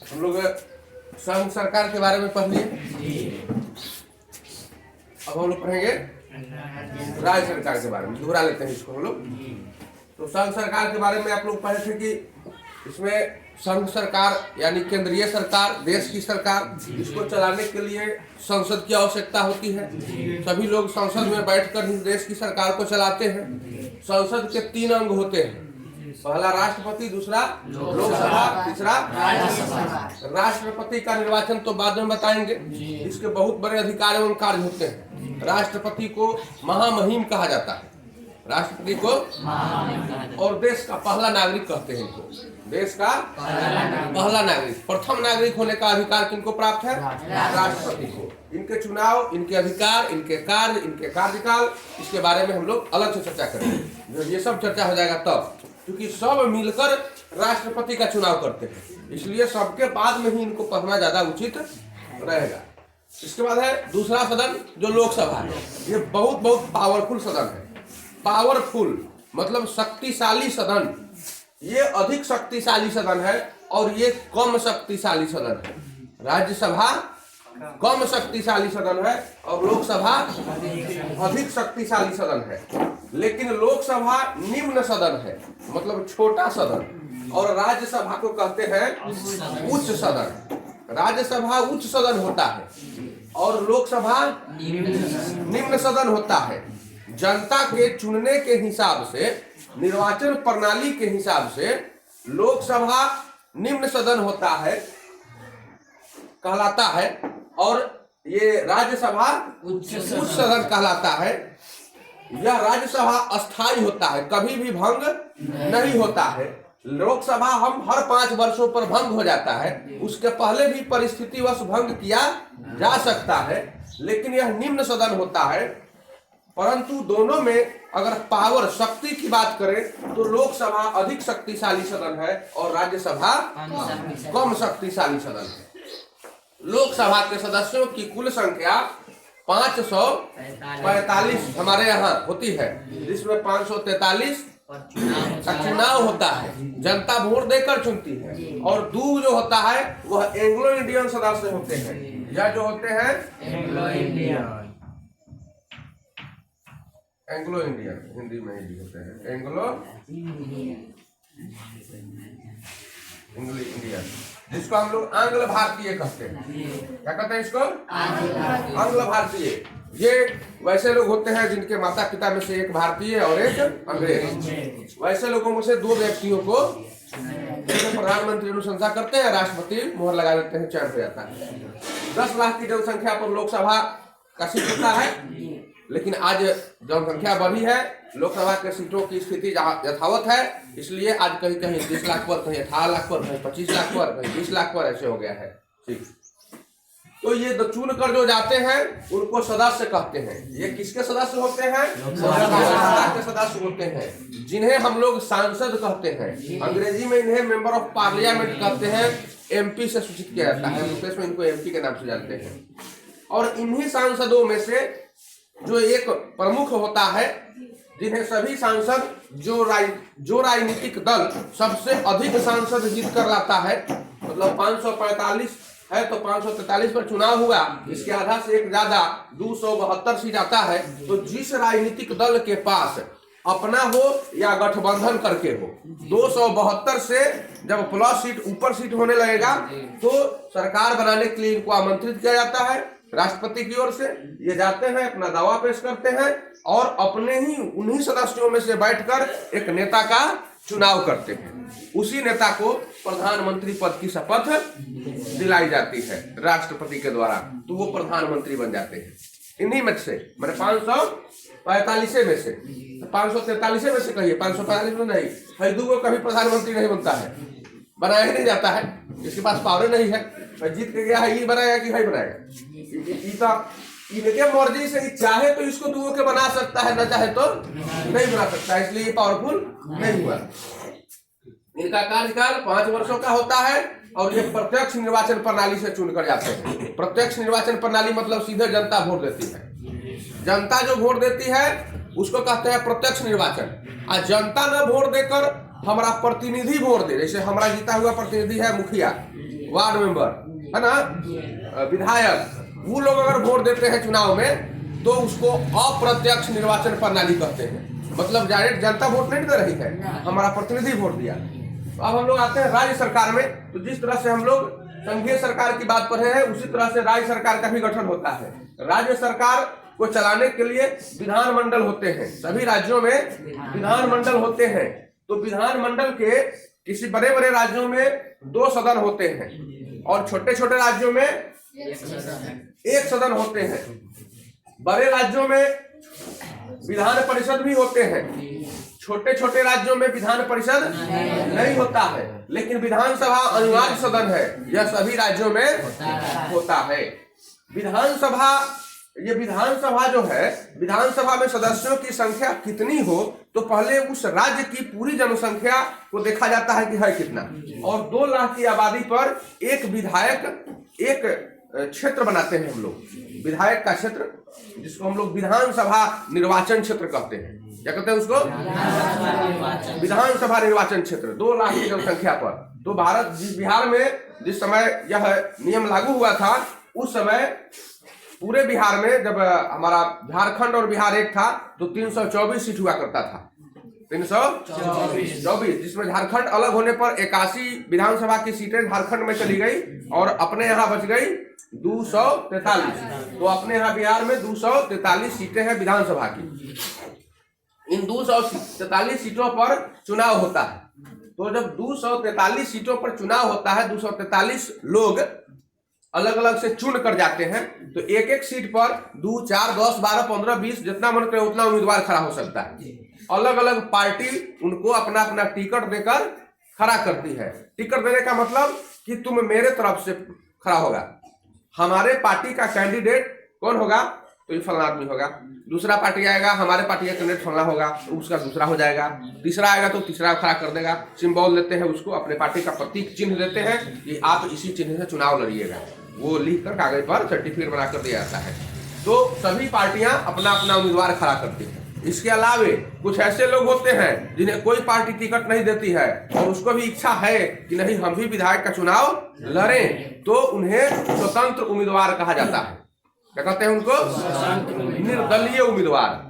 हम लोग संघ सरकार के बारे में पढ़ लिए। अब हम लोग पढ़ेंगे राज्य सरकार के बारे में, दोहरा लेते हैं इसको हम लोग। तो संघ सरकार के बारे में आप लोग पढ़े थे कि इसमें संघ सरकार यानी केंद्रीय सरकार, देश की सरकार, इसको चलाने के लिए संसद की आवश्यकता होती है। सभी लोग संसद में बैठकर ही देश की सरकार को चलाते हैं। संसद के 3 अंग होते हैं, पहला राष्ट्रपति, दूसरा लोकसभा, तीसरा राज्यसभा। राष्ट्रपति का निर्वाचन तो बाद में बताएंगे। इसके बहुत बड़े अधिकार एवं कार्य होते हैं। राष्ट्रपति को महामहिम कहा जाता है, राष्ट्रपति को और देश का पहला नागरिक कहते हैं इनको, देश का पहला नागरिक। प्रथम नागरिक होने का अधिकार किनको प्राप्त है? राष्ट्रपति को। इनके चुनाव, इनके अधिकार, इनके कार्य, इनके कार्यकाल, इसके बारे में हम लोग अलग से चर्चा करेंगे। जब ये सब चर्चा हो जाएगा तब, क्योंकि सब मिलकर राष्ट्रपति का चुनाव करते हैं, इसलिए सबके बाद में ही इनको पढ़ना ज्यादा उचित रहेगा। इसके बाद है दूसरा सदन जो लोकसभा है। ये बहुत पावरफुल सदन है। पावरफुल मतलब शक्तिशाली सदन। ये अधिक शक्तिशाली सदन है और ये कम शक्तिशाली सदन है। राज्यसभा कम शक्तिशाली सदन है और लोकसभा अधिक शक्तिशाली सदन है। लेकिन लोकसभा निम्न सदन है, मतलब छोटा सदन, और राज्यसभा को कहते हैं उच्च सदन। राज्यसभा उच्च सदन होता है और लोकसभा निम्न सदन होता है। जनता के चुनने के हिसाब से, निर्वाचन प्रणाली के हिसाब से लोकसभा निम्न सदन होता है, कहलाता है, और ये राज्यसभा उच्च सदन कहलाता है। यह राज्यसभा अस्थायी होता है, कभी भी भंग नहीं होता है। लोकसभा हम हर 5 वर्षों पर भंग हो जाता है, उसके पहले भी परिस्थितिवश भंग किया जा सकता है, लेकिन यह निम्न सदन होता है। परंतु दोनों में अगर पावर, शक्ति की बात करें तो लोकसभा अधिक शक्तिशाली सदन है और राज्यसभा कम शक्तिशाली सदन है। लोकसभा के सदस्यों की कुल संख्या 545 हमारे यहाँ होती है, जिसमें 543 का चुनाव होता है, जनता वोट देकर चुनती है। और 2 जो होता है वह एंग्लो इंडियन सदस्य होते हैं। यह जो होते हैं एंग्लो इंडियन, हिंदी में ही होते हैं एंग्लो इंडियन, जिसको हम लोग आंग्ल भारतीय कहते हैं। क्या कहते हैं इसको? आंग्ल भारतीय। ये वैसे लोग होते हैं जिनके माता पिता में से एक भारतीय और एक अंग्रेज। वैसे लोगों में से 2 व्यक्तियों को प्रधानमंत्री अनुशंसा करते हैं, राष्ट्रपति मोहर लगा देते हैं, चयन हो जाता है। 10 लाख की जनसंख्या पर लोकसभा का सीट होता है, लेकिन आज जनसंख्या बढ़ी है, लोकसभा के सीटों की स्थिति यथावत है, इसलिए आज कहीं कहीं 30 लाख पर, कहीं 18 लाख पर, कहीं 25 लाख पर, कहीं 20 लाख पर ऐसे हो गया है। ठीक, तो ये चुन कर जो जाते हैं उनको सदस्य कहते हैं। ये किसके सदस्य होते हैं? लोकसभा के सदस्य होते हैं, जिन्हें हम लोग सांसद कहते हैं। अंग्रेजी में इन्हें मेंबर ऑफ पार्लियामेंट कहते हैं। एमपी से सूचित किया जाता है, में इनको एमपी के नाम से जानते हैं। और इन्हीं सांसदों में से जो एक प्रमुख होता है, जिन्हें सभी सांसद, जो राजनीतिक दल सबसे अधिक सांसद जीत कर लाता है, मतलब 545 है तो 543 पर चुनाव हुआ, इसके आधा से एक ज्यादा 272 सीट आता है। तो जिस राजनीतिक दल के पास अपना हो या गठबंधन करके हो, 272 से जब प्लस सीट, ऊपर सीट होने लगेगा तो सरकार बनाने के लिए इनको आमंत्रित किया जाता है राष्ट्रपति की ओर से। ये जाते हैं, अपना दावा पेश करते हैं और अपने ही उन्हीं सदस्यों में से बैठकर एक नेता का चुनाव करते हैं। उसी नेता को प्रधानमंत्री पद की शपथ दिलाई जाती है राष्ट्रपति के द्वारा, तो वो प्रधानमंत्री बन जाते हैं। इन्हीं में से, मैंने 545 में से, 543 में से कहिए, 545 में नहीं, फैदू को कभी प्रधानमंत्री नहीं बनता है, बनाया ही नहीं जाता है, जिसके पास पावर नहीं है। जीत के गया है, ये बनाएगा कि भाई बनाएगा? इनके मर्जी से ही चाहे तो इसको 2 के बना सकता है, न चाहे तो नहीं बना सकता, इसलिए ये पावरफुल नहीं हुआ। इनका कार्यकाल 5 वर्षों का होता है और ये प्रत्यक्ष निर्वाचन प्रणाली से चुनकर जाते हैं। प्रत्यक्ष निर्वाचन प्रणाली मतलब सीधे जनता वोट देती है। जनता जो वोट देती है उसको कहते हैं प्रत्यक्ष निर्वाचन। और जनता न वोट देकर हमारा प्रतिनिधि वोट दे, जैसे हमारा जीता हुआ प्रतिनिधि है मुखिया, वार्ड मेंबर है ना, विधायक, वो लोग अगर वोट देते हैं चुनाव में तो उसको अप्रत्यक्ष निर्वाचन प्रणाली कहते हैं। मतलब डायरेक्ट जनता वोट नहीं दे रही है, हमारा प्रतिनिधि वोट दिया। तो अब हम लोग आते हैं राज्य सरकार में। तो जिस तरह से हम लोग संघीय सरकार की बात कर रहे हैं, उसी तरह से राज्य सरकार का भी गठन होता है। राज्य सरकार को चलाने के लिए विधानमंडल होते हैं, सभी राज्यों में विधानमंडल होते हैं। तो विधानमंडल के किसी बड़े बड़े राज्यों में 2 सदन होते हैं और छोटे छोटे राज्यों में 1 सदन होते हैं। बड़े राज्यों में विधान परिषद भी होते हैं, छोटे छोटे राज्यों में विधान परिषद नहीं होता है, लेकिन विधानसभा अनिवार्य सदन है, यह सभी राज्यों में होता है। विधानसभा, ये विधानसभा जो है, विधानसभा में सदस्यों की संख्या कितनी हो तो पहले उस राज्य की पूरी जनसंख्या को देखा जाता है कि है कितना, और 2 लाख की आबादी पर एक विधायक, एक क्षेत्र बनाते हैं हम लोग, विधायक का क्षेत्र, जिसको हम लोग विधानसभा निर्वाचन क्षेत्र कहते हैं। क्या कहते हैं उसको? विधानसभा निर्वाचन क्षेत्र 2 लाख की जनसंख्या पर। तो बिहार में जिस समय यह नियम लागू हुआ था, उस समय पूरे बिहार में, जब हमारा झारखंड और बिहार एक था, तो 324 सीट हुआ करता था, 324, जिसमें झारखंड अलग होने पर 81 विधानसभा की सीटें झारखंड में चली गई और अपने यहाँ बच गई 243। तो अपने यहाँ बिहार में 243 सीटें हैं विधानसभा की। इन 243 सीटों पर चुनाव होता है। तो जब 243 सीटों पर चुनाव होता है, 243 लोग अलग अलग से चुन कर जाते हैं। तो एक एक सीट पर 2, 4, 10, 12, 15, 20 जितना मन करे उतना उम्मीदवार खड़ा हो सकता है। अलग अलग पार्टी उनको अपना अपना टिकट देकर खड़ा करती है। टिकट देने का मतलब कि तुम मेरे तरफ से खड़ा होगा, हमारे पार्टी का कैंडिडेट कौन होगा, तो ये फलाना आदमी होगा। दूसरा पार्टी आएगा, हमारे पार्टी का कैंडिडेट फलाना होगा, तो उसका दूसरा हो जाएगा। तीसरा आएगा तो तीसरा खड़ा कर देगा। सिंबल देते हैं उसको, अपने पार्टी का प्रतीक चिन्ह देते हैं कि आप इसी चिन्ह से चुनाव लड़िएगा। वो लिख कर कागज पर सर्टिफिकेट बनाकर दिया जाता है। तो सभी पार्टियां अपना अपना उम्मीदवार खड़ा करती हैं। इसके अलावे कुछ ऐसे लोग होते हैं जिन्हें कोई पार्टी टिकट नहीं देती है और उसको भी इच्छा है कि नहीं हम भी विधायक का चुनाव लड़ें, तो उन्हें स्वतंत्र उम्मीदवार कहा जाता है। क्या कहते हैं उनको? निर्दलीय उम्मीदवार।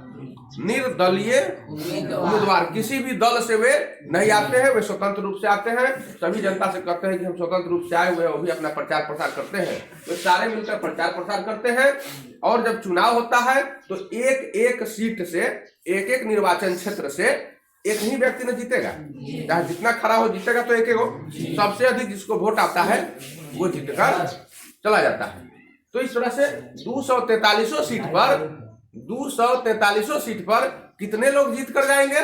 निर्दलीय उम्मीदवार, किसी भी दल से वे नहीं आते हैं, वे स्वतंत्र रूप से आते हैं। सभी जनता से कहते हैं कि हम स्वतंत्र रूप से आए हुए हैं, वो भी अपना प्रचार प्रसार करते हैं। तो सारे मिलकर प्रचार प्रसार करते हैं। और जब चुनाव होता है तो एक एक सीट से, एक एक निर्वाचन क्षेत्र से एक ही व्यक्ति न जीतेगा, चाहे जितना खड़ा हो जीतेगा तो एक एक हो। सबसे अधिक जिसको वोट आता है वो जीतकर चला जाता है। तो इस तरह से 243 सीट पर, 243 सीट पर कितने लोग जीत कर जाएंगे?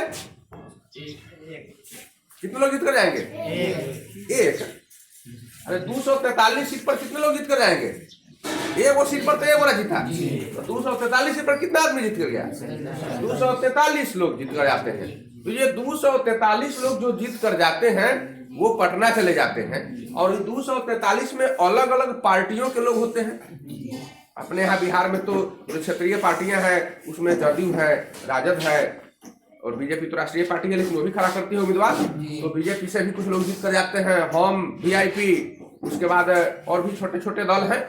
कितने लोग जीत कर जाएंगे? एक। अरे 243 सीट पर कितने लोग जीत कर जाएंगे? एक वो सीट पर तो एक वाला जीता। तो 243 सीट पर कितना आदमी जीत कर गया? 243 लोग जीत कर जाते हैं। तो ये 243 लोग जो जीत कर जाते हैं वो पटना चले जाते हैं। और 243 में अलग अलग पार्टियों के लोग होते हैं। अपने यहाँ बिहार में तो क्षेत्रीय पार्टियां हैं, उसमें जदयू है, राजद है और बीजेपी तो राष्ट्रीय पार्टी है, लेकिन वो भी खड़ा करती है उम्मीदवार। तो बीजेपी से भी कुछ लोग जीत कर जाते हैं, हम, वीआईपी, उसके बाद और भी छोटे छोटे दल हैं।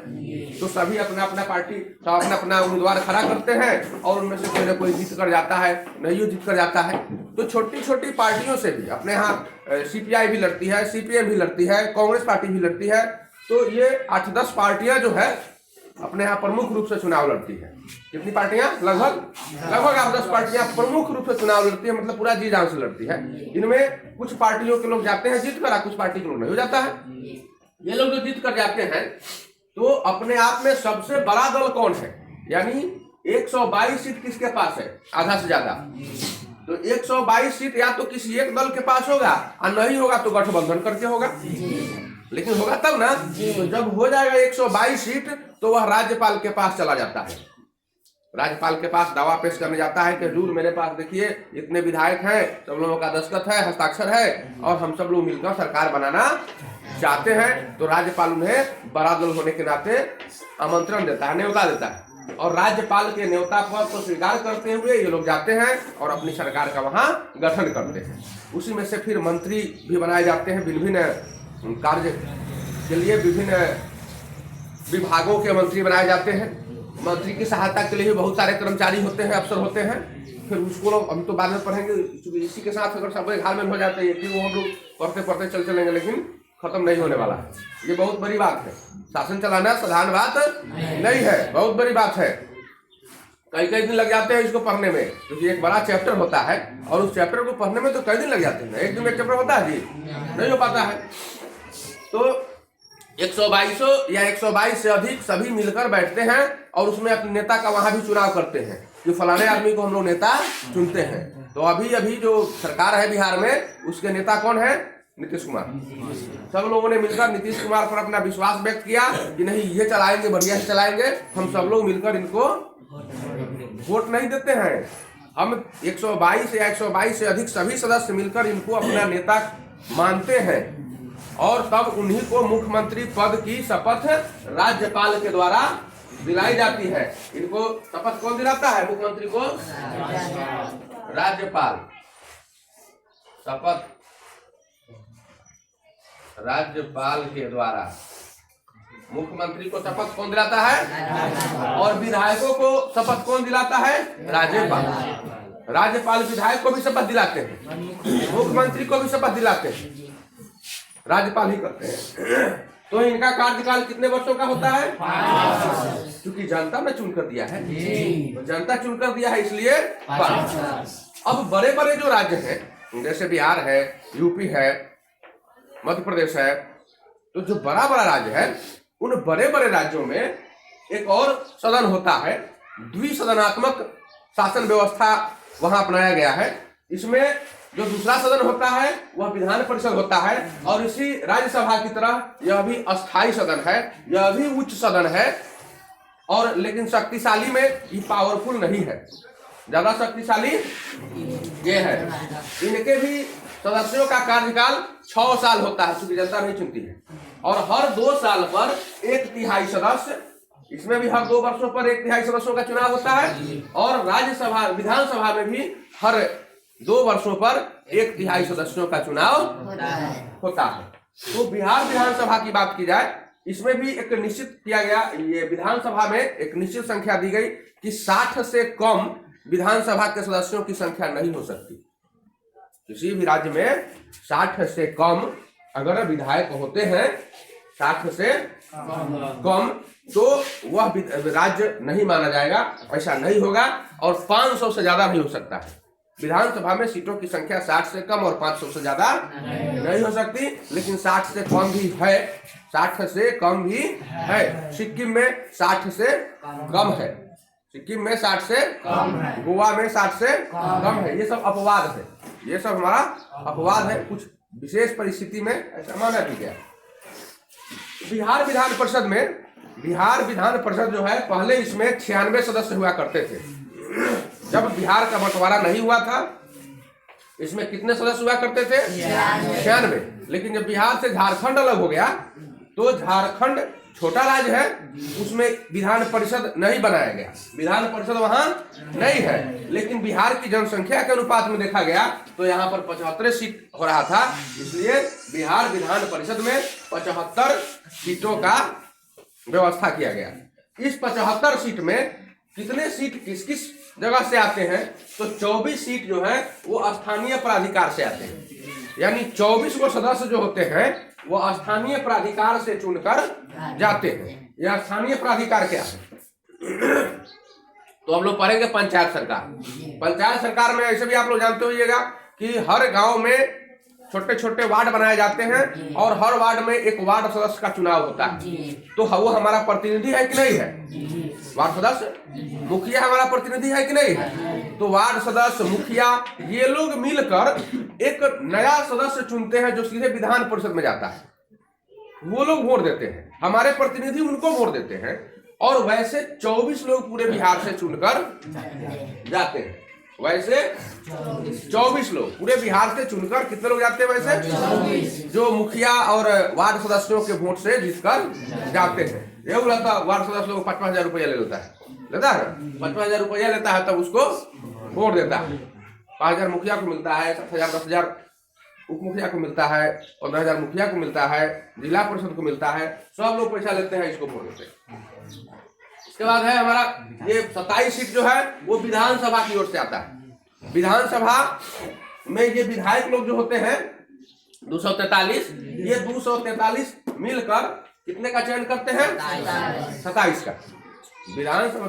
तो सभी अपना अपना पार्टी तो अपना अपना उम्मीदवार खड़ा करते हैं और उनमें से कोई ना कोई जीत कर जाता है, नहीं जीत कर जाता है। तो छोटी छोटी पार्टियों से भी अपने यहाँ सीपीआई भी लड़ती है, सीपीएम भी लड़ती है, कांग्रेस पार्टी भी लड़ती है। तो ये 8-10 पार्टियां जो है अपने यहाँ प्रमुख रूप से चुनाव लड़ती है। कितनी पार्टियां? लगभग 8-10 पार्टियां प्रमुख रूप से चुनाव लड़ती है, मतलब पूरा जी जान से लड़ती है। इनमें कुछ पार्टियों के लोग जाते हैं जीत कर, कुछ पार्टी के लोग नहीं हो जाता है। ये लोग जो जीत कर जाते हैं तो अपने आप में सबसे बड़ा दल कौन है, यानी 122 सीट किसके पास है? आधा से ज्यादा। तो 122 सीट या तो किसी एक दल के पास होगा और नहीं होगा तो गठबंधन करके होगा। लेकिन होगा तब ना। तो जब हो जाएगा 122 सीट तो वह राज्यपाल के पास चला जाता है। राज्यपाल के पास दावा पेश करने जाता है कि हजूर मेरे पास देखिए इतने विधायक हैं, सब लोगों का दस्तखत है, हस्ताक्षर है और हम सब लोग मिलकर सरकार बनाना चाहते हैं। तो राज्यपाल उन्हें बड़ा दल होने के नाते आमंत्रण देता है, न्योता देता है। और राज्यपाल के न्योता पर को स्वीकार करते हुए ये लोग जाते हैं और अपनी सरकार का वहां गठन करते हैं। उसी में से फिर मंत्री भी बनाए जाते हैं, विभिन्न कार्य के लिए विभिन्न विभागों के मंत्री बनाए जाते हैं। मंत्री की सहायता के लिए भी बहुत सारे कर्मचारी होते हैं, अफसर होते हैं। फिर उसको लोग हम तो बाद में पढ़ेंगे, इसी के साथ अगर सब घालमेल हो जाते हैं कि वो हम लोग पढ़ते पढ़ते चलेंगे, लेकिन खत्म नहीं होने वाला है। ये बहुत बड़ी बात है, शासन चलाना साधारण बात नहीं है, बहुत बड़ी बात है। कई दिन लग जाते हैं इसको पढ़ने में, क्योंकि एक बड़ा चैप्टर होता है और उस चैप्टर को पढ़ने में तो कई दिन लग जाते हैं। एक दिन में चैप्टर होता है जी, नहीं हो पाता है। तो 122 या 122 से अधिक सभी मिलकर बैठते हैं और उसमें अपने नेता का वहां भी चुनाव करते हैं कि फलाने आदमी को हम लोग नेता चुनते हैं। तो अभी जो सरकार है बिहार में, उसके नेता कौन है? नीतीश कुमार। सब लोगों ने मिलकर नीतीश कुमार पर अपना विश्वास व्यक्त किया कि नहीं, ये चलाएंगे, बढ़िया से चलाएंगे। हम सब लोग मिलकर इनको वोट नहीं देते हैं, हम 122 या 122 से अधिक सभी सदस्य मिलकर इनको अपना नेता मानते हैं और तब उन्हीं को मुख्यमंत्री पद की शपथ राज्यपाल के द्वारा दिलाई जाती है। इनको शपथ कौन दिलाता है? मुख्यमंत्री को राज्यपाल। शपथ राज्यपाल के द्वारा मुख्यमंत्री को शपथ कौन दिलाता है? और विधायकों को शपथ कौन दिलाता है? राज्यपाल। राज्यपाल विधायक को भी शपथ दिलाते हैं, मुख्यमंत्री को भी शपथ दिलाते हैं, राज्यपाल ही करते हैं। तो इनका कार्यकाल कितने वर्षों का होता है? 5। क्योंकि जनता ने चुनकर दिया है, जनता चुनकर दिया है, इसलिए 5। अब बड़े बड़े जो राज्य हैं, जैसे बिहार है, यूपी है, मध्य प्रदेश है, तो जो बड़ा बड़ा राज्य है, उन बड़े बड़े राज्यों में एक और सदन होता है, द्विसदनात्मक शासन व्यवस्था वहां अपनाया गया है। इसमें जो दूसरा सदन होता है वह विधान परिषद होता है और इसी राज्यसभा की तरह यह भी अस्थायी सदन है, यह भी उच्च सदन है। और लेकिन शक्तिशाली में ये पावरफुल नहीं है, ज्यादा शक्तिशाली ये है। इनके भी सदस्यों का कार्यकाल 6 साल होता है, क्योंकि जनता नहीं चुनती है। और हर 2 साल पर 1/3 सदस्य, इसमें भी हर 2 वर्षों पर 1/3 सदस्यों का चुनाव होता है। और राज्यसभा विधानसभा में भी हर 2 वर्षों पर 1/3 सदस्यों का चुनाव होता है। तो बिहार विधानसभा की बात की जाए, इसमें भी एक निश्चित किया गया, ये विधानसभा में एक निश्चित संख्या दी गई कि 60 से कम विधानसभा के सदस्यों की संख्या नहीं हो सकती। किसी भी राज्य में 60 से कम अगर विधायक होते हैं, 60 से कम, तो वह राज्य नहीं माना जाएगा, ऐसा नहीं होगा। और 500 से ज्यादा नहीं हो सकता है। विधानसभा में सीटों की संख्या 60 से कम और 500 से ज्यादा नहीं हो सकती, लेकिन 60 से कम भी है, 60 से कम भी है। सिक्किम में 60 से कम है, सिक्किम में 60 से कम है, गोवा में 60 से कम है। ये सब अपवाद है, ये सब हमारा अपवाद है, कुछ विशेष परिस्थिति में ऐसा माना भी गया। बिहार विधान परिषद जो है, पहले इसमें 96 सदस्य हुआ करते थे। जब बिहार का बंटवारा नहीं हुआ था, इसमें कितने सदस्य हुआ करते थे? 96। लेकिन जब बिहार से झारखंड अलग हो गया, तो झारखंड छोटा राज्य है, उसमें विधान परिषद नहीं बनाया गया, विधान परिषद वहां नहीं है। लेकिन बिहार की जनसंख्या के अनुपात में देखा गया तो यहाँ पर 75 सीट हो रहा था, इसलिए बिहार विधान परिषद में 75 सीटों का व्यवस्था किया गया। इस 75 सीट में कितने सीट किस किस जगह से आते हैं? तो 24 सीट जो है वो स्थानीय प्राधिकार से आते हैं, यानी 24 को सदस्य जो होते हैं वो स्थानीय प्राधिकार से चुनकर जाते हैं। यह स्थानीय प्राधिकार क्या है? तो हम लोग पढ़ेंगे पंचायत सरकार। पंचायत सरकार में ऐसे भी आप लोग जानते होइएगा कि हर गांव में छोटे छोटे वार्ड बनाए जाते हैं और हर वार्ड में एक वार्ड सदस्य का चुनाव होता है। तो वो हमारा प्रतिनिधि है कि नहीं है? वार्ड सदस्य, मुखिया हमारा प्रतिनिधि है कि नहीं है? तो वार्ड सदस्य, मुखिया, ये लोग मिलकर एक नया सदस्य चुनते हैं जो सीधे विधान परिषद में जाता है। वो लोग वोट देते हैं, हमारे प्रतिनिधि उनको वोट देते हैं। और वैसे 24 लोग पूरे बिहार से चुनकर जाते हैं। वैसे 24 लोग पूरे बिहार से चुनकर, कितने लोग जाते हैं वैसे? जो मुखिया और वार्ड सदस्यों के वोट से जीतकर जाते हैं। ये रहता वार्ड सदस्य लोग 5,000 रुपया ले लेता है, 5,000 रुपया लेता है, तब उसको वोट देता है। 5,000 मुखिया को मिलता है, 7,000 10,000 उप मुखिया को मिलता है, 15,000 मुखिया को मिलता है, जिला परिषद को मिलता है, सब लोग पैसा लेते हैं, इसको वोट देते हैं। इसके बाद है हमारा ये 27 सीट जो है वो विधानसभा की ओर से आता है। विधानसभा में ये विधायक लोग जो होते हैं 243, ये 243 मिलकर कितने का चयन करते हैं? 27 का। विधानसभा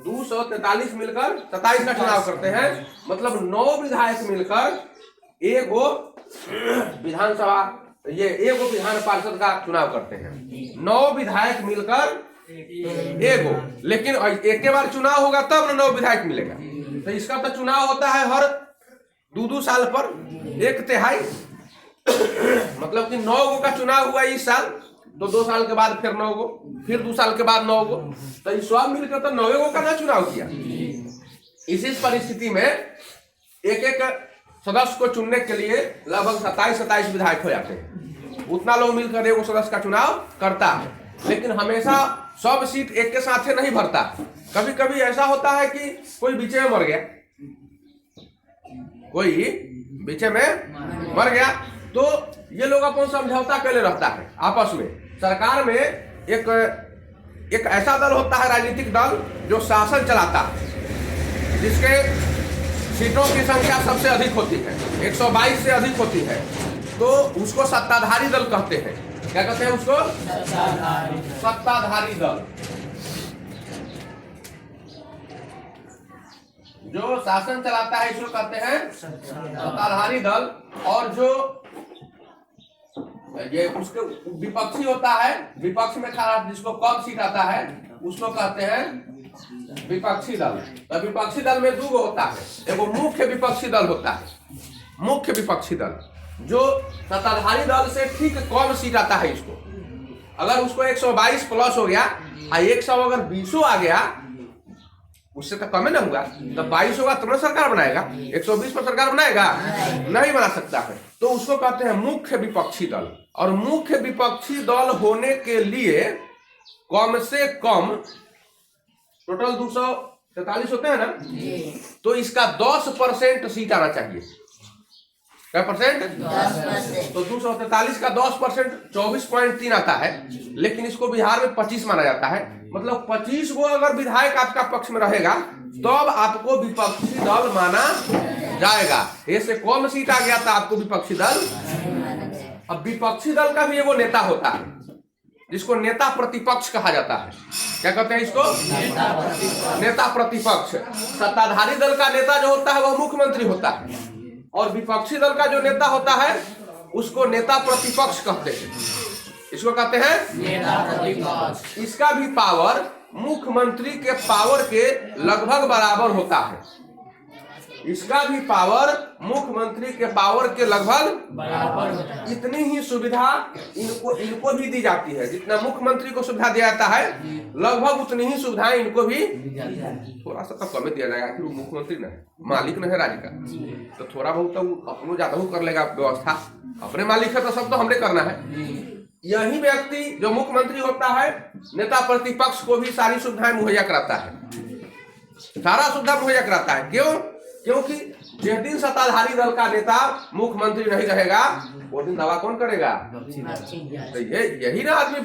243 मिलकर 27 का चुनाव करते हैं, मतलब 9 विधायक मिलकर एगो विधानसभा, ये एगो विधान पार्षद का चुनाव करते हैं। 9 विधायक मिलकर एगो, लेकिन एक के बार चुनाव होगा तब 9 विधायक मिलेगा। तो इसका तो चुनाव होता है हर 2-2 साल पर, 1/3, मतलब कि 9 गो का चुनाव हुआ इस साल, तो 2 साल के बाद फिर 9 गो, फिर 2 साल के बाद 9 गो, तो इस सब मिलकर तो 9 गो का ना चुनाव किया। इसी परिस्थिति में एक सदस्य को चुनने के लिए लगभग 27 विधायक हो जाते हैं। उतना लोग मिलकर एगो सदस्य का चुनाव करता है, लेकिन हमेशा सब सीट एक के साथ नहीं भरता। कभी कभी ऐसा होता है कि कोई बीच में मर गया, कोई बीच में मर गया, तो ये लोग अपन समझौता कर ले रहता है आपस में। सरकार में एक ऐसा दल होता है, राजनीतिक दल, जो शासन चलाता है, जिसके सीटों की संख्या सबसे अधिक होती है, 122 से अधिक होती है, तो उसको सत्ताधारी दल कहते हैं। क्या कहते हैं उसको? सत्ताधारी दल। जो शासन चलाता है इसको कहते हैं सत्ताधारी दल। और जो ये उसके विपक्षी होता है, विपक्ष में खड़ा जिसको कम सीट आता है उसको कहते हैं विपक्षी दल। तो विपक्षी दल में 2 होता है, एगो मुख्य विपक्षी दल होता है, मुख्य विपक्षी दल जो सत्ताधारी दल से ठीक कम सीट आता है। इसको अगर उसको 122 प्लस हो गया, 100 अगर 20 आ गया, उससे तो कम ही ना होगा, तो 22 होगा तो सरकार बनाएगा, 120 पर सरकार बनाएगा? नहीं बना सकता है। तो उसको कहते हैं मुख्य विपक्षी दल। और मुख्य विपक्षी दल होने के लिए कम से कम टोटल 243 होते हैं ना, तो इसका 10% सीट आना चाहिए। क्या परसेंट? 10%। तो 243 का 10% 24.3 आता है, लेकिन इसको बिहार में 25 माना जाता है। मतलब 25 गो अगर विधायक आपका पक्ष में रहेगा तब आपको विपक्षी दल माना जाएगा। इससे कम सीट आ गया तो आपको विपक्षी दल। अब विपक्षी दल का भी एगो नेता होता है, जिसको नेता प्रतिपक्ष कहा जाता है। क्या कहते हैं इसको? नेता प्रतिपक्ष। सत्ताधारी दल का नेता जो होता है वह मुख्यमंत्री होता है, और विपक्षी दल का जो नेता होता है उसको नेता प्रतिपक्ष कहते हैं। इसको कहते हैं नेता प्रतिपक्ष। इसका भी पावर मुख्यमंत्री के पावर के लगभग बराबर होता है। इसका भी पावर मुख्यमंत्री के पावर के लगभग बराबर होता है। इतनी ही सुविधा इनको भी दी जाती है, जितना मुख्यमंत्री को सुविधा दिया जाता है लगभग उतनी ही सुविधाएं इनको भी, थोड़ा सा तो कम दिया जाएगा, क्योंकि मुख्यमंत्री न है, मालिक न है राज्य का, तो थोड़ा बहुत तो अपनों ज्यादा कर लेगा व्यवस्था। अपने मालिक है तो सब तो हमने करना है। यही व्यक्ति जो मुख्यमंत्री होता है नेता प्रतिपक्ष को भी सारी सुविधाएं मुहैया कराता है, सारा सुविधा मुहैया कराता है। क्यों? क्योंकि जिस दिन सत्ताधारी दल का नेता मुख्यमंत्री नहीं रहेगा वो दिन दवा कौन करेगा? तो यही ना आदमी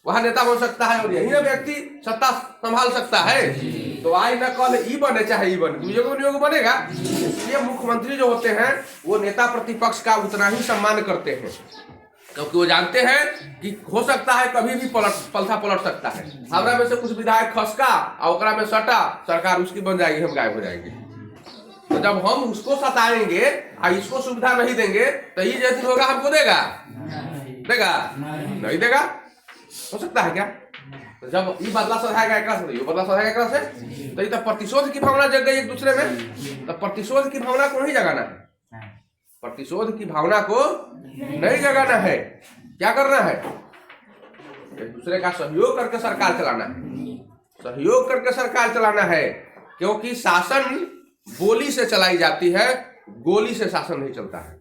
वहां नेता बन सकता है, और यही ना व्यक्ति सत्ता संभाल सकता है। तो आज न कल ई बने चाहे ई बने, दूसरे बनेगा। इसलिए मुख्यमंत्री जो होते हैं वो नेता प्रतिपक्ष का उतना ही सम्मान करते हैं, क्योंकि वो जानते हैं कि हो सकता है कभी भी पलथा पलट सकता है। हमरा में से कुछ विधायक खसका और ओकरा में सटा, सरकार उसकी बन जाएगी, हम गायब हो जाएंगे। तो जब हम उसको सताएंगे और इसको सुविधा नहीं देंगे तो ये जैसे होगा हमको देगा? नहीं देगा। हो सकता है क्या? तो जब ये बदला सधाएगा एक से, ये बदला सधाएगा एक से, तो ये तो प्रतिशोध की भावना जग गई एक दूसरे में। तो प्रतिशोध की भावना को नहीं जगाना है, प्रतिशोध की भावना को नहीं जगाना है। क्या करना है? एक दूसरे का सहयोग करके सरकार चलाना है, सहयोग करके सरकार चलाना है। क्योंकि शासन बोली से चलाई जाती है, गोली से शासन नहीं चलता है।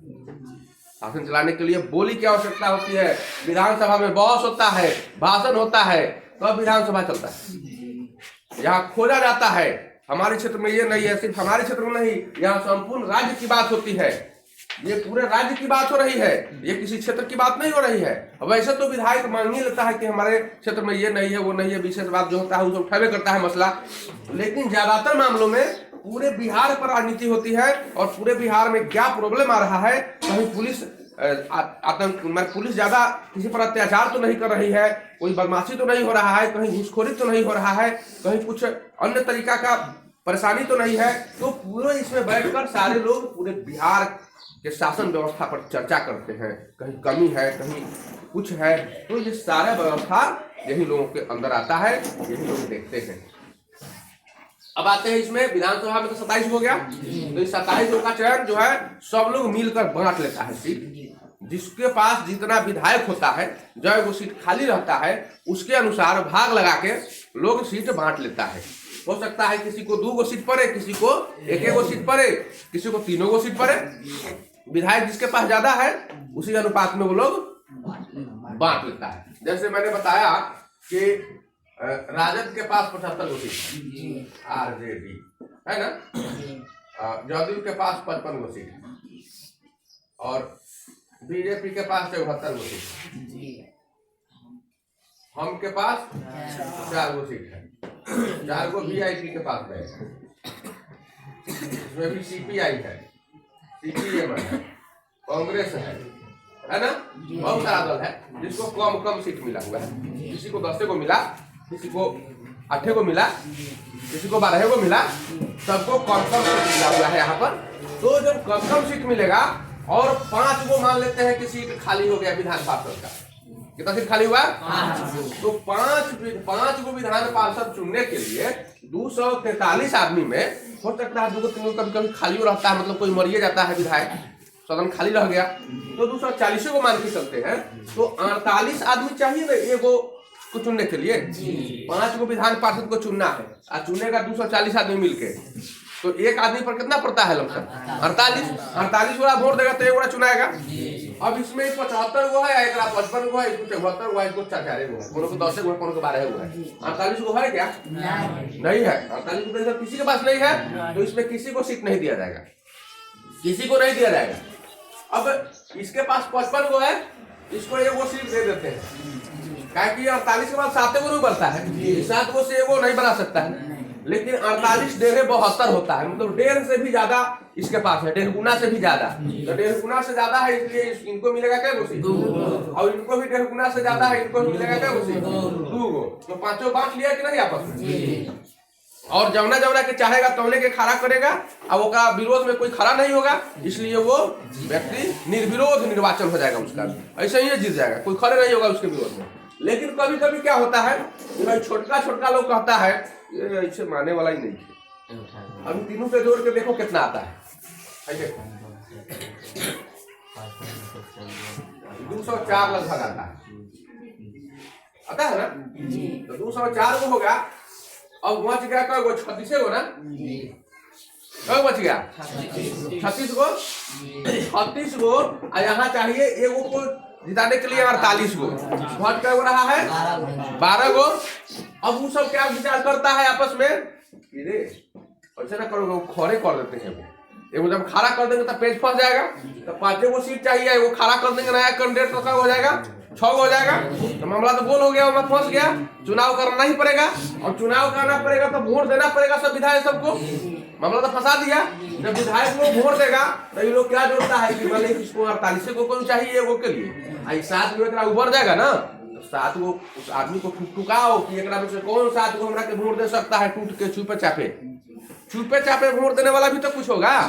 शासन चलाने के लिए बोली की आवश्यकता होती है। विधानसभा में बहस होता है, भाषण होता है, तो विधानसभा चलता है। यहाँ खोजा जाता है हमारे क्षेत्र में ये नहीं है, सिर्फ हमारे क्षेत्र में नहीं, यहाँ संपूर्ण राज्य की बात होती है। ये पूरे राज्य की बात हो रही है, ये किसी क्षेत्र की बात नहीं हो रही है। वैसे तो विधायक मान ही लेता है कि हमारे क्षेत्र में ये नहीं है वो नहीं है, विशेष बात जो होता है उसे उठावे करता है मसला, लेकिन ज्यादातर मामलों में पूरे बिहार पर राजनीति होती है और पूरे बिहार में क्या प्रॉब्लम आ रहा है, कहीं पुलिस आतंक पुलिस ज्यादा किसी पर अत्याचार तो नहीं कर रही है, कोई बदमाशी तो नहीं हो रहा है, कहीं घूसखोरी तो नहीं हो रहा है, कहीं कुछ अन्य तरीका का परेशानी तो नहीं है, तो पूरे इसमें बैठकर सारे लोग पूरे बिहार के शासन व्यवस्था पर चर्चा करते हैं, कहीं कमी है कहीं कुछ है, तो ये सारा व्यवस्था यही लोगों के अंदर आता है, यही लोग देखते हैं। अब आते हैं इसमें विधानसभा में तो 27 हो गया, तो इस 27 का चयन जो है सब लोग मिलकर बांट लेता है सीट, जिसके पास जितना विधायक होता है जो वो सीट खाली रहता है उसके अनुसार भाग लगा के लोग सीट बांट लेता है। हो सकता है किसी को 2 सीट पड़े, किसी को 1 सीट पड़े, किसी को 3 सीट पड़े, विधायक जिसके पास ज्यादा है उसी अनुपात में वो लोग बांट लेता है। जैसे मैंने बताया कि राजद के पास 75 सीट, आरजेडी है ना, जदयू के पास 55 सीट और बीजेपी के पास 74 सीट, हम के पास 4 सीट है, 4 वीआईपी के पास है, इसमें भी सीपीआई है, सीपीएम है, कांग्रेस है ना, बहुत सारा दल है जिसको कम सीट मिला हुआ है, किसी को 10 को मिला, किसी को 8 को मिला, किसी को 12 को मिला, सबको कम सीट मिला हुआ है यहाँ पर। तो जब कम सीट मिलेगा और 5 को मान लेते हैं कि सीट खाली हो गया विधान पार्षद का, कितना सीट खाली हुआ, तो 5 को विधान पार्षद चुनने के लिए 243 आदमी में हो सकता है 2-3 कभी खाली रहता है, मतलब कोई मरिए जाता है विधायक, सदन खाली रह गया, तो 240 को मान के चलते हैं, तो 48 आदमी चाहिए ना एगो को चुनने के लिए, 5 को विधान पार्षद को चुनना है और चुनेगा 240 आदमी मिलके, तो एक आदमी पर कितना पड़ता है लमसम 48 वाला वोट देगा तो 1 वाला चुनाएगा। अब इसमें 75 को है, एक 55 को है, इसको 74 को है, इसको 44 को है, कोनो को 10 को है, कोनो को 12 को है, 48 को है क्या? नहीं है। 48 को तो किसी के पास नहीं है, तो इसमें किसी को सीट नहीं दिया जाएगा, किसी को नहीं दिया जाएगा। अब इसके पास 55 को है, इसको 1 सीट दे देते हैं, क्योंकि 48 के बाद 7 को नहीं बढ़ता है, 7 को से 1 नहीं बना सकता है, लेकिन 48 72 होता है, मतलब 1.5 से भी ज्यादा इसके पास है, 1.5 गुना से भी ज्यादा, तो 1.5 गुना से ज्यादा है, इसलिए इनको मिलेगा क्या सीट, और इनको भी 1.5 गुना से ज्यादा है, इनको मिलेगा क्या सीट, 2 गो, तो 5 बांट लिया कि नहीं आपस में, और जवना के चाहेगा तवने के खड़ा करेगा, अब उसका विरोध में कोई खड़ा नहीं होगा, इसलिए वो व्यक्ति निर्विरोध निर्वाचन हो जाएगा उसका, ऐसे ही जीत जाएगा, कोई खड़े नहीं होगा उसके विरोध में। लेकिन कभी कभी क्या होता है, छोटका लोग कहता है ये ऐसे माने वाला ही नहीं है, अभी तीनों पे जोड़ के देखो कितना आता है, 204 लगभग आता है ना, तो 204 को होगा, अब बच गया कब 36 को ना, कब बच गया 36 को, यहाँ चाहिए 1 को जिताने के लिए 48 को, वोट क्या हो रहा है 12 को। अब वो सब क्या विचार करता है आपस में, ऐसा ना करो, खड़े कर देते हैं, वो जब खड़ा कर देंगे तो पेज फंस जाएगा, तो 5 को सीट चाहिए, वो खड़ा कर देंगे, नया कैंडिडेट तो कब हो जाएगा 6 हो जाएगा, तो मामला तो गोल हो गया, मैं फंस गया, चुनाव करना ही पड़ेगा, और चुनाव करना पड़ेगा तो वोट देना पड़ेगा सब विधायक सबको, मामला तो फंसा दिया। जब विधायक लोग वोट देगा तो ये लोग क्या जोड़ता है कि भले इसको 48 को कौन चाहिए वो के लिए, 7 में उबर जाएगा ना, तो 7 को उस आदमी को ठुकाओ कि एक में से कौन 7 को हमरा के वोट दे सकता है, टूट के छुपे चापे वोट देने वाला भी तो कुछ होगा,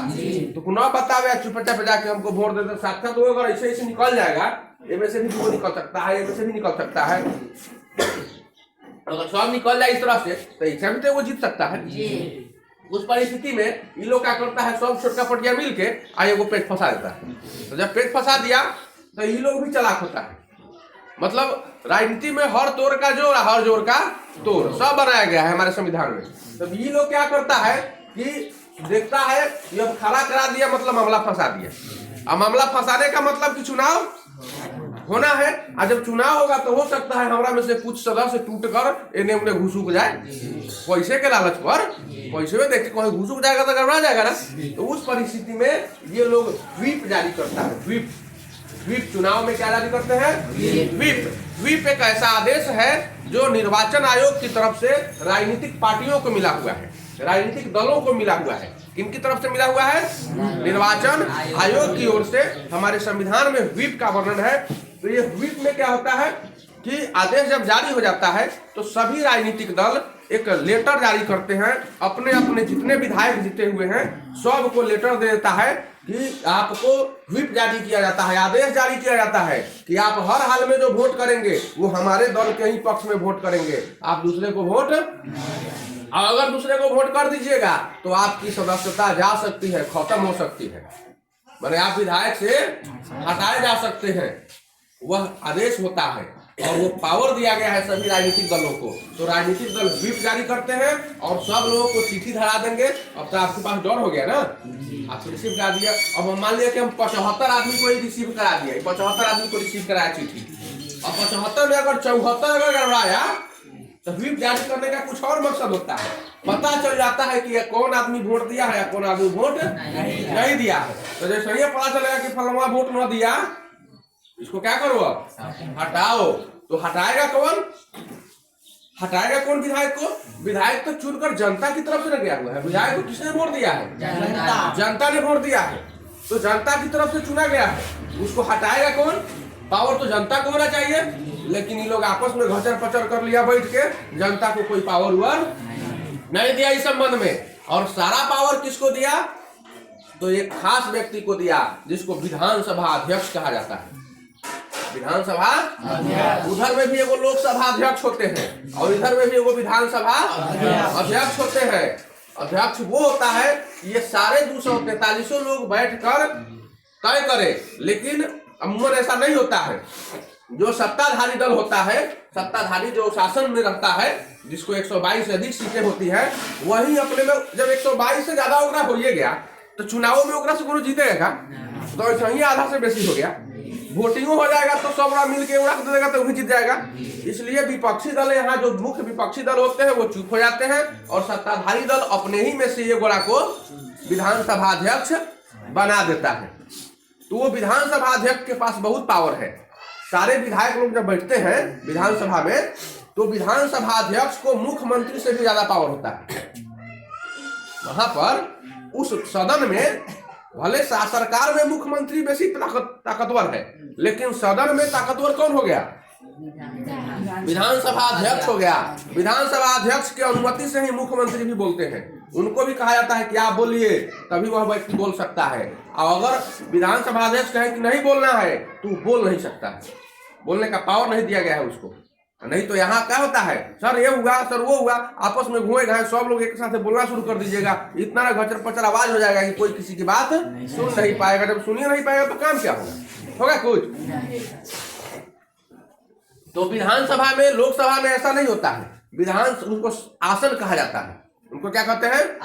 तो ना बतावे छुपे चापे जाके हमको वोट दे दे, साथ तो अगर ऐसे निकल जाएगा, इनमें से भी 2 निकल सकता है, इनमें से भी निकल सकता है, अगर सब निकल जाए इस तरह से तो ऐसा भी तो वो जीत सकता है। उस परिस्थिति में ये लोग क्या करता है, सब छोटका पटिया मिल के आगे पेट फंसा देता है, तो जब पेट फंसा दिया तो ये लोग भी चालाक होता है, मतलब राजनीति में हर तोड़ का जोड़, हर जोड़ का तोड़ सब बनाया गया है हमारे संविधान में। तो ये लोग क्या करता है कि देखता है कि अब खड़ा करा दिया मतलब मामला फंसा दिया, अब मामला फंसाने का मतलब कि चुनाव होना है। और जब चुनाव होगा तो हो सकता है हमारा में से कुछ सदस्य टूट कर इन्हें उन्हें घुसूक जाए, पैसे के लालच पर, पैसे में देखते कोई घुसूक जाएगा तो गड़बड़ा जाएगा ना। तो उस परिस्थिति में ये लोग व्हिप जारी करता है। व्हिप चुनाव में क्या जारी करते हैं? व्हिप एक ऐसा आदेश है जो निर्वाचन आयोग की तरफ से राजनीतिक पार्टियों को मिला हुआ है, राजनीतिक दलों को मिला हुआ है। किनकी तरफ से मिला हुआ है? निर्वाचन आयोग की ओर से। हमारे संविधान में व्हिप का वर्णन है। तो ये व्हिप में क्या होता है कि आदेश जब जारी हो जाता है तो सभी राजनीतिक दल एक लेटर जारी करते हैं, अपने अपने जितने विधायक जीते हुए हैं सबको लेटर दे देता है कि आपको व्हिप जारी किया जाता है, आदेश जारी किया जाता है कि आप हर हाल में जो वोट करेंगे वो हमारे दल के ही पक्ष में वोट करेंगे, आप दूसरे को वोट, अगर दूसरे को वोट कर दीजिएगा तो आपकी सदस्यता जा सकती है, खत्म हो सकती है, माने आप विधायक से हटाए जा सकते हैं। वह आदेश होता है और वो पावर दिया गया है सभी राजनीतिक दलों को। तो राजनीतिक दल व्हिप जारी करते हैं और सब लोगों को चिट्ठी धरा देंगे। अब तो आपके पास डर हो गया ना, आप रिसीव करा दिया। अब हम मान लिया कि हम 75 आदमी को ही रिसीव करा दिया, 75 आदमी को रिसीव कराया चिट्ठी, और 75 में अगर 74 अगर गड़बड़ाया तो व्हिप जारी करने का कुछ और मकसद होता है। पता चल जाता है कि कौन आदमी वोट दिया है, कौन आदमी वोट नहीं दिया है। तो जैसे ये पता चलेगा कि फलवा वोट न दिया, इसको क्या करो? हटाओ। तो हटाएगा कौन? हटाएगा कौन विधायक को? विधायक तो चुनकर जनता की तरफ से गया हुआ है। विधायक को किसने वोट दिया है? जनता ने वोट दिया है। तो जनता की तरफ से चुना गया है, उसको हटाएगा कौन? पावर तो जनता को होना चाहिए, लेकिन ये लोग आपस में घचर पचर कर लिया बैठ के, जनता को कोई पावर नहीं दिया इस संबंध में। और सारा पावर किसको दिया? तो एक खास व्यक्ति को दिया जिसको विधानसभा अध्यक्ष कहा जाता है। विधानसभा उधर में भी एगो लोकसभा अध्यक्ष होते हैं और इधर में भी एगो विधानसभा अध्यक्ष होते हैं। अध्यक्ष वो होता है ये सारे 243 लोग बैठकर तय करे, लेकिन अमूमन ऐसा नहीं होता है। जो सत्ताधारी दल होता है, सत्ताधारी जो शासन में रहता है, जिसको 122 से अधिक सीटें होती है, वही अपने में जब 122 से ज्यादा ओकरा हो गया तो चुनावों में ओकरा से कोनो जीतेगा, तो ऐसा ही आधा से बेसी हो गया, वोटिंग हो जाएगा तो सब मिलके उड़ा दे देगा तो वही जीत जाएगा। इसलिए विपक्षी दल, यहाँ जो मुख्य विपक्षी दल होते हैं वो चुप हो जाते हैं और सत्ताधारी दल अपने ही में से ये गोरा को विधानसभा अध्यक्ष बना देता है। तो वो विधानसभा अध्यक्ष के पास बहुत पावर है। सारे विधायक लोग जब बैठते हैं विधानसभा में तो विधानसभा अध्यक्ष को मुख्यमंत्री से भी ज्यादा पावर होता है। वहां पर उस सदन में भले सरकार में मुख्यमंत्री बेसी ताकतवर है, लेकिन सदन में ताकतवर कौन हो गया? विधानसभा अध्यक्ष हो गया। विधानसभा अध्यक्ष की अनुमति से ही मुख्यमंत्री भी बोलते हैं। उनको भी कहा जाता है कि आप बोलिए, तभी वह व्यक्ति बोल सकता है। और अगर विधानसभा अध्यक्ष कहे कि नहीं बोलना है तो बोल नहीं सकता है, बोलने का पावर नहीं दिया गया है उसको। नहीं तो यहाँ क्या होता है, सर ये हुआ, सर वो हुआ, आपस में घुए गए, सब लोग एक साथ बोलना शुरू कर दीजिएगा, इतना ना घचर पचर आवाज हो जाएगा कि कोई किसी की बात सुन नहीं पाएगा। जब सुनिए नहीं पाएगा तो काम क्या होगा कुछ। तो विधानसभा में, लोकसभा में ऐसा नहीं होता है। उनको आसन कहा जाता है। उनको क्या कहते हैं?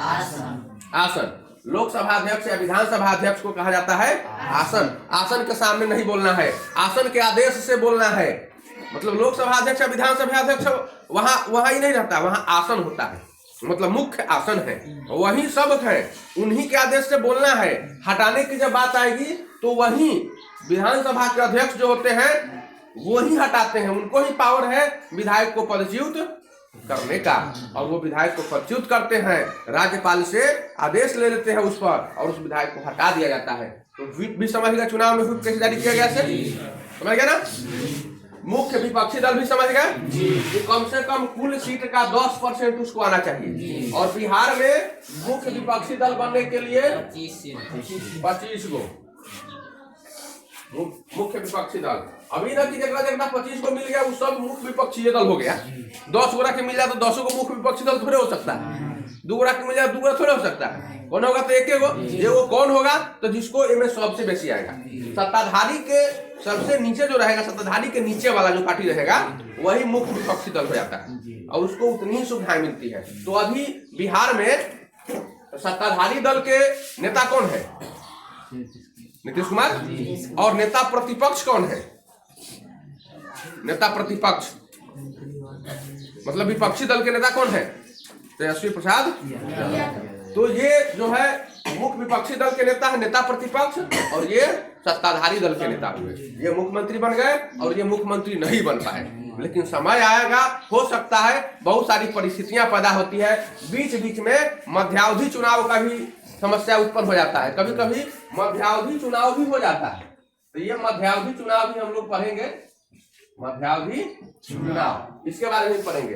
आसन। लोकसभा अध्यक्ष या विधानसभा अध्यक्ष को कहा जाता है आसन। आसन के सामने नहीं बोलना है, आसन के आदेश से बोलना है। मतलब लोकसभा अध्यक्ष या विधानसभा अध्यक्ष वहां ही नहीं रहता, वहां आसन होता है, मतलब मुख्य आसन है, वही सब है, उन्हीं के आदेश से बोलना है। हटाने की जब बात आएगी तो वही विधानसभा के अध्यक्ष जो होते हैं वो ही हटाते हैं। उनको ही पावर है विधायक को पदच्युत करने का, और वो विधायक को पदच्युत करते हैं, राज्यपाल से आदेश ले लेते हैं उस पर और उस विधायक को हटा दिया जाता है। तो व्हिप भी समझ गया, चुनाव में व्हिप कैसे जारी किया गया, समझ गया ना। मुख्य विपक्षी दल भी समझ गए कि कम से कम कुल सीट का 10% उसको आना चाहिए। और बिहार में मुख्य विपक्षी दल बनने के लिए 25 गो मुख्य विपक्षी दल। अभी ना कि जगह 25 को मिल गया वो सब मुख्य विपक्षी दल हो गया। 10 गोरा के मिल जाए तो 10 को मुख्य विपक्षी दल थोड़े हो सकता है। 2 गोरा के मिल जाए 2 गोरा थोड़े हो सकता है। कौन होगा तो एक वो कौन होगा तो जिसको इनमें सबसे बेसी आएगा। सत्ताधारी के सबसे नीचे जो रहेगा, सत्ताधारी के नीचे वाला जो पार्टी रहेगा वही मुख्य विपक्षी दल हो जाता है और उसको उतनी ही सुविधाएं मिलती है। तो अभी बिहार में सत्ताधारी दल के नेता कौन है? नीतीश कुमार। और नेता प्रतिपक्ष कौन है? नेता प्रतिपक्ष, मतलब विपक्षी दल के नेता कौन है? तेजस्वी प्रसाद। तो ये जो है मुख्य विपक्षी दल के नेता है नेता प्रतिपक्ष, और ये सत्ताधारी दल के नेता हुए। ये मुख्यमंत्री बन गए और ये मुख्यमंत्री नहीं बन पाए। लेकिन समय आएगा, हो सकता है, बहुत सारी परिस्थितियां पैदा होती है, बीच बीच में मध्यावधि चुनाव का भी समस्या उत्पन्न हो जाता है, कभी कभी मध्यावधि चुनाव भी हो जाता है। तो ये मध्यावधि चुनाव भी हम लोग पढ़ेंगे, मध्यावधि चुनाव, इसके बारे में पढ़ेंगे।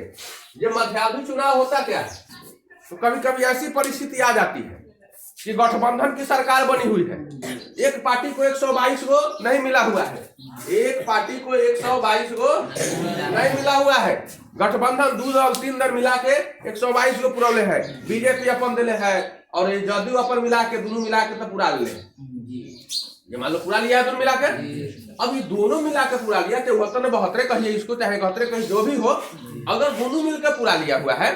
ये मध्यावधि चुनाव होता क्या है? तो कभी कभी ऐसी परिस्थिति आ जाती है कि गठबंधन की सरकार बनी हुई है, एक पार्टी को 122 गो नहीं मिला हुआ है, एक पार्टी को 122 गो नहीं मिला हुआ है। गठबंधन 2 दल 3 दल मिला के 122 गो पुरौले है, बीजेपी अपन दिले है और जदयू अपन मिला के दोनों मिला के तो पूरा ले, ये मान लो पूरा लिया है दोनों मिला के। अब ये दोनों मिला के पूरा लिया, 73 ने 72 कहिए इसको, चाहे 71 कहिए, जो भी हो, अगर दोनों मिलकर पूरा लिया हुआ है,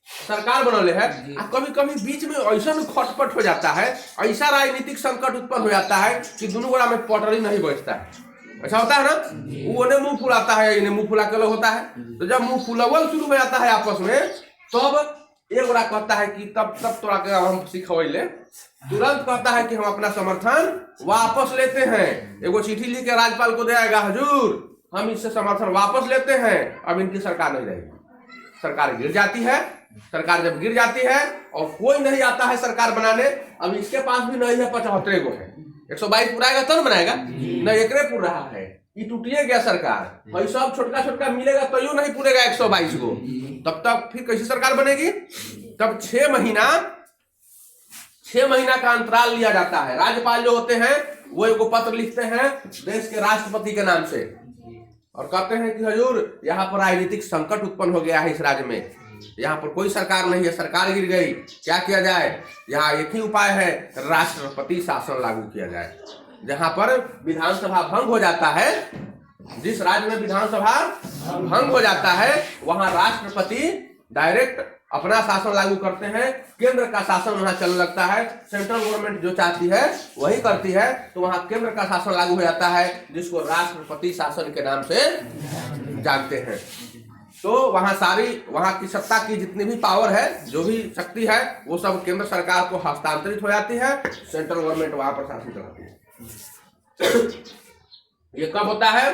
सरकार बनौले है, कभी कभी बीच में ऐसा खटपट हो जाता है, ऐसा राजनीतिक संकट उत्पन्न हो जाता है कि दोनों गोड़ा में पटरी नहीं बचता है। ऐसा होता है ना, वो उन्हें मुंह फुलाता है, इन्हें मुंह फुला के लोग होता है। तो जब मुंह फुलावल शुरू हो जाता है आपस में, तब एक बड़ा कहता है कि तब तोड़ा के हम सिखवैले, तुरंत कहता है कि हम अपना समर्थन वापस लेते हैं। एगो चिट्ठी लिख के राज्यपाल को दे आएगा, हुजूर हम इससे समर्थन वापस लेते हैं, अब इनकी सरकार नहीं रहेगी। सरकार गिर जाती है। सरकार जब गिर जाती है और कोई नहीं आता है सरकार बनाने, अब इसके पास भी नहीं है, 75 गो है, 122 पुराएगा तब बनाएगा, नहीं एकरे पूर रहा है, ये टूटिए गया सरकार, भाई सब छोटका छोटका मिलेगा तो यूं नहीं पूरेगा 122 गो, तब तक फिर कैसी सरकार बनेगी? तब 6 महीना का अंतराल लिया जाता है। राज्यपाल जो होते हैं वो एगो पत्र लिखते हैं देश के राष्ट्रपति के नाम से और कहते हैं कि हुजूर यहाँ पर राजनीतिक संकट उत्पन्न हो गया है इस राज्य में, यहाँ पर कोई सरकार नहीं है, सरकार गिर गई, क्या किया जाए? यहाँ एक ही उपाय है, राष्ट्रपति शासन लागू किया जाए। जहाँ पर विधानसभा भंग हो जाता है, जिस राज्य में विधानसभा भंग हो जाता है, वहाँ राष्ट्रपति डायरेक्ट अपना शासन लागू करते हैं, केंद्र का शासन वहाँ चलने लगता है। सेंट्रल गवर्नमेंट जो चाहती है वही करती है, तो वहाँ केंद्र का शासन लागू हो जाता है, जिसको राष्ट्रपति शासन के नाम से जानते हैं। तो वहाँ की सत्ता की जितनी भी पावर है, जो भी शक्ति है, वो सब केंद्र सरकार को हस्तांतरित हो जाती है, सेंट्रल गवर्नमेंट वहाँ पर शासन चलाती है। ये कब होता है?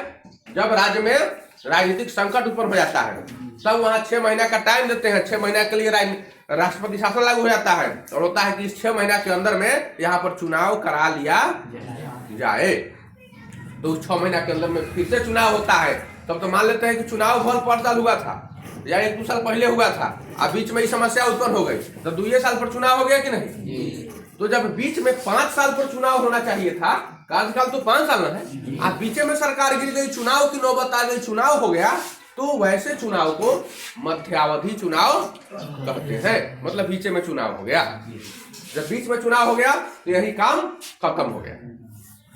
जब राज्य में राजनीतिक संकट उत्पन्न हो जाता है, तब वहाँ 6 महीना का टाइम देते हैं। 6 महीना के लिए राष्ट्रपति शासन लागू हो जाता है और होता है कि इस 6 महीना के अंदर में यहाँ पर चुनाव करा लिया जाए। तो 6 महीना के अंदर में फिर से चुनाव होता है। तब तो मान लेते हैं कि चुनाव भर 5 साल हुआ था या 1-2 साल पहले हुआ था, अब बीच में ही समस्या उत्पन्न हो गई, तो 2 साल पर चुनाव हो गया कि नहीं? तो जब बीच में 5 साल पर चुनाव होना चाहिए था, कार्यकाल तो 5 साल न है, अब बीच में सरकार गिर गई, चुनाव की नौबत आ गई, चुनाव हो गया, तो वैसे चुनाव को मध्यावधि चुनाव कहते हैं। मतलब बीच में चुनाव हो गया, जब बीच में चुनाव हो गया तो यही काम खत्म हो गया।